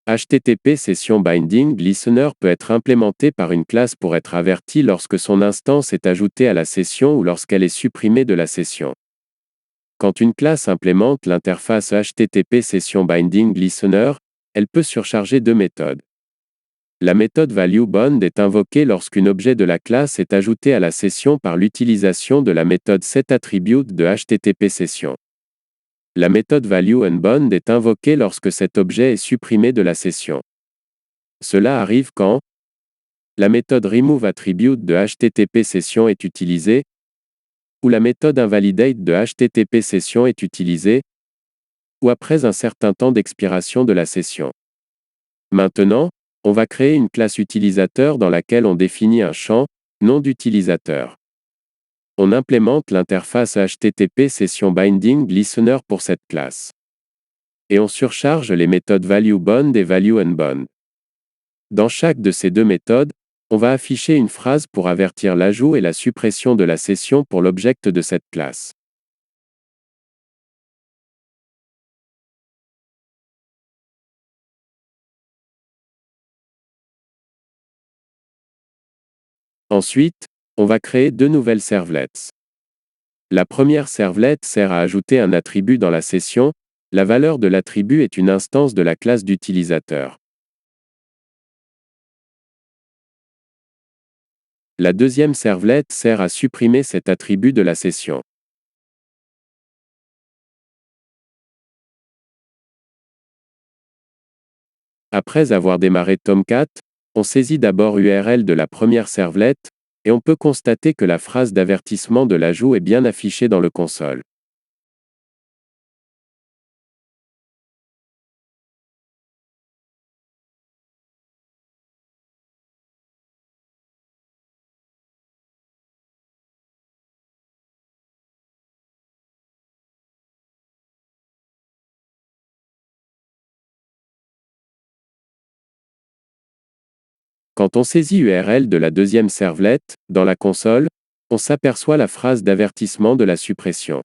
HTTP Session Binding Listener peut être implémenté par une classe pour être averti lorsque son instance est ajoutée à la session ou lorsqu'elle est supprimée de la session. Quand une classe implémente l'interface HTTP Session Binding Listener, elle peut surcharger deux méthodes. La méthode ValueBond est invoquée lorsqu'un objet de la classe est ajouté à la session par l'utilisation de la méthode setAttribute de HTTP Session. La méthode ValueUnBond est invoquée lorsque cet objet est supprimé de la session. Cela arrive quand la méthode removeAttribute de HTTP Session est utilisée, ou la méthode invalidate de HTTP Session est utilisée, ou après un certain temps d'expiration de la session. Maintenant, on va créer une classe utilisateur dans laquelle on définit un champ, nom d'utilisateur. On implémente l'interface HTTP Session Binding Listener pour cette classe. Et on surcharge les méthodes ValueBond et ValueUnBond. Dans chaque de ces deux méthodes, on va afficher une phrase pour avertir l'ajout et la suppression de la session pour l'object de cette classe. Ensuite, on va créer deux nouvelles servlets. La première servlet sert à ajouter un attribut dans la session. La valeur de l'attribut est une instance de la classe d'utilisateur. La deuxième servlet sert à supprimer cet attribut de la session. Après avoir démarré Tomcat, on saisit d'abord URL de la première servlet, et on peut constater que la phrase d'avertissement de l'ajout est bien affichée dans le console. Quand on saisit URL de la deuxième servlet, dans la console, on s'aperçoit la phrase d'avertissement de la suppression.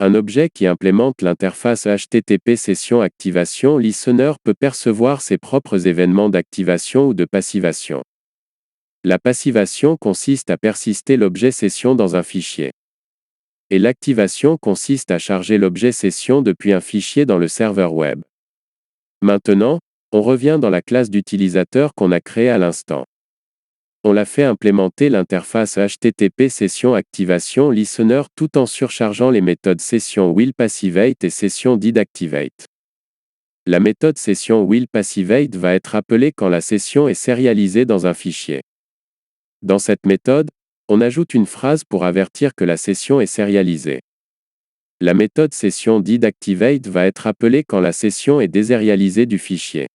Un objet qui implémente l'interface HTTP Session Activation Listener peut percevoir ses propres événements d'activation ou de passivation. La passivation consiste à persister l'objet session dans un fichier. Et l'activation consiste à charger l'objet session depuis un fichier dans le serveur web. Maintenant, on revient dans la classe d'utilisateur qu'on a créée à l'instant. On l'a fait implémenter l'interface HTTP Session Activation Listener tout en surchargeant les méthodes session willPassivate et session didActivate. La méthode session willPassivate va être appelée quand la session est sérialisée dans un fichier. Dans cette méthode, on ajoute une phrase pour avertir que la session est sérialisée. La méthode session didActivate va être appelée quand la session est désérialisée du fichier.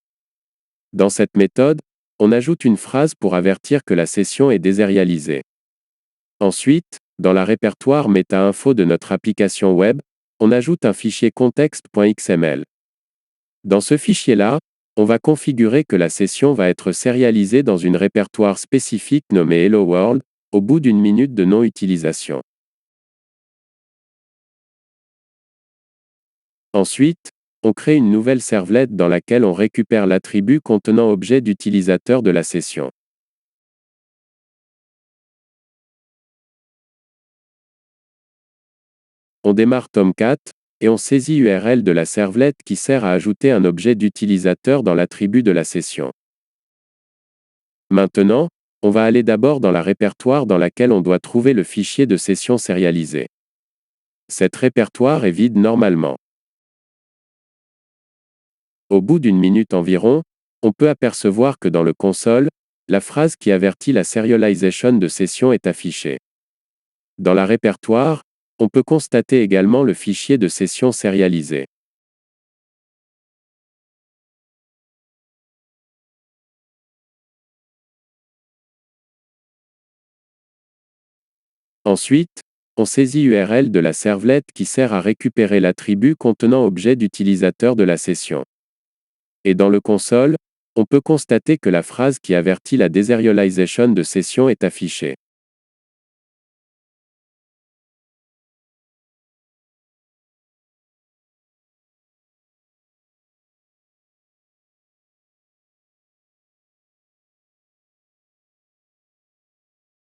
Dans cette méthode, on ajoute une phrase pour avertir que la session est désérialisée. Ensuite, dans la répertoire meta-info de notre application web, on ajoute un fichier context.xml. Dans ce fichier-là, on va configurer que la session va être sérialisée dans une répertoire spécifique nommée Hello World, au bout d'une minute de non-utilisation. Ensuite, on crée une nouvelle servlet dans laquelle on récupère l'attribut contenant objet d'utilisateur de la session. On démarre Tomcat, et on saisit URL de la servlet qui sert à ajouter un objet d'utilisateur dans l'attribut de la session. Maintenant, on va aller d'abord dans la répertoire dans laquelle on doit trouver le fichier de session sérialisé. Cette répertoire est vide normalement. Au bout d'une minute environ, on peut apercevoir que dans le console, la phrase qui avertit la serialization de session est affichée. Dans la répertoire, on peut constater également le fichier de session sérialisé. Ensuite, on saisit URL de la servlet qui sert à récupérer l'attribut contenant objet d'utilisateur de la session. Et dans le console, on peut constater que la phrase qui avertit la deserialization de session est affichée.